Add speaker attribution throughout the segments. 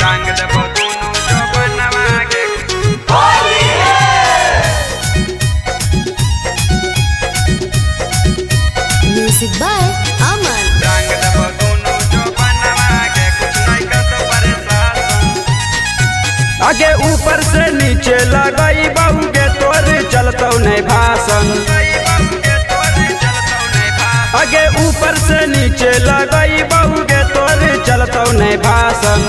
Speaker 1: रंग देबो दुनु जो बनवा के
Speaker 2: म्यूजिक बाय अमन।
Speaker 1: रंग देबो दुनु जो बनवा के कुछ नहीं कर तो परेशान।
Speaker 3: आगे ऊपर से नीचे लगाई बहू के तोर चलतो नहीं भाषण। आगे ऊपर से नीचे लगाई बहू के तोर चलतो नहीं भाषण।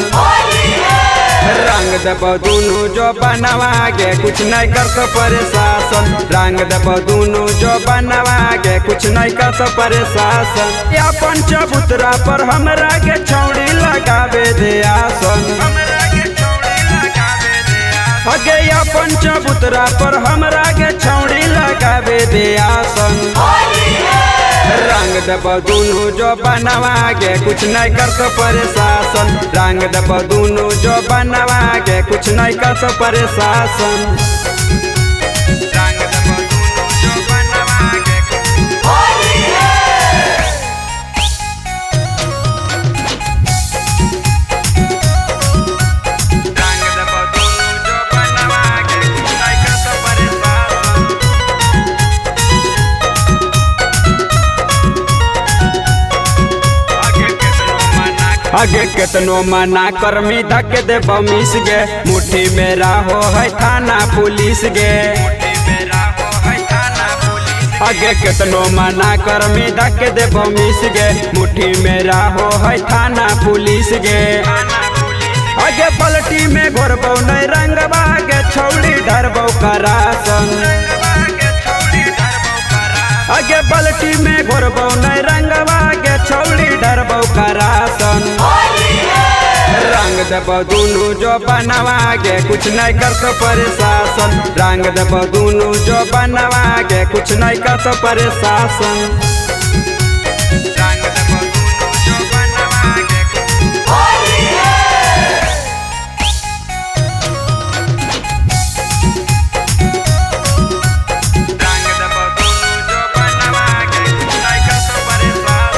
Speaker 3: रंग देबो दुनु जो बनवा के कुछ नहीं कर तो परेशान। रंग देबो दुनु जो बनवा के कुछ नहीं कर तो परेशान। या पंचबुतरा पर हमरा के छौड़ी लगावे दे आसन। अगे या पंचबुतरा पर हमरा के छौड़ी लगावे दे आसन। रंग देबो दुनु जो बनवा के कुछ नहीं कर तो परेशान। रंग देबो दुनु जो बनवा के कुछ नहीं कर तो परेशान।
Speaker 1: रंग देबो दुनु जो बनवा के रंग देबो दुनु जो बनवा के कुछ नहीं कर तो परेशान।
Speaker 3: आगे केतनो मना कर्मी धक देबो मिस गे। मुट्ठी में राहो है थाना पुलिस गे। आगे केतनो मना कर्मी धक देबो मिस गे। मुट्ठी में राहो है थाना पुलिस गे। आगे पलटी में घोरबो नहीं रंगवा के छौड़ी डरबो करासन। आगे पलटी में घोरबो नहीं रंगवा के छौड़ी डरबो करासन। रंग देबो दुनु जो बनवा के कुछ नहीं कर तो परेशान। रंग देबो दुनु जो बनवा के कुछ नहीं कर तो परेशान।
Speaker 1: रंग देबो दुनु जो बनवा के रंग देबो दुनु जो बनवा के कुछ नहीं कर तो परेशान।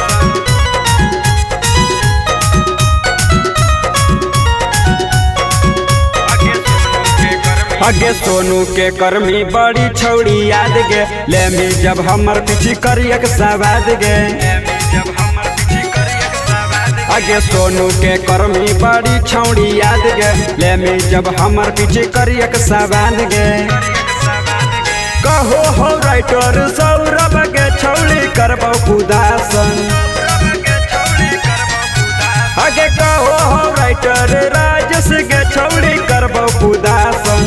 Speaker 3: आगे सोनू के कर्मी बड़ी छौड़ी याद गे। ले मी जब हमर पीछे करियक सवाद गे।
Speaker 1: जब हमर पीछे करियक सवाद
Speaker 3: आगे सोनू के कर्मी बड़ी छौड़ी याद गे। ले मी जब हमर पीछे करियक सवाद गे। कहो हो राइटर सौरभ के छौड़ी करबो कुदासन। आगे कहो हो राइटर राजेश के छौड़ी करबो कुदासन।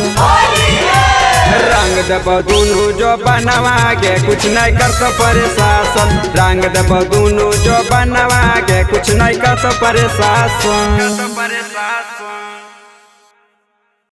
Speaker 3: रंग देबो दुनु जो बनवा के कुछ नहीं कर तो परेशान। रंग देबो दुनु जो बनवा के कुछ नहीं कर तो परेशान।
Speaker 1: परेशान।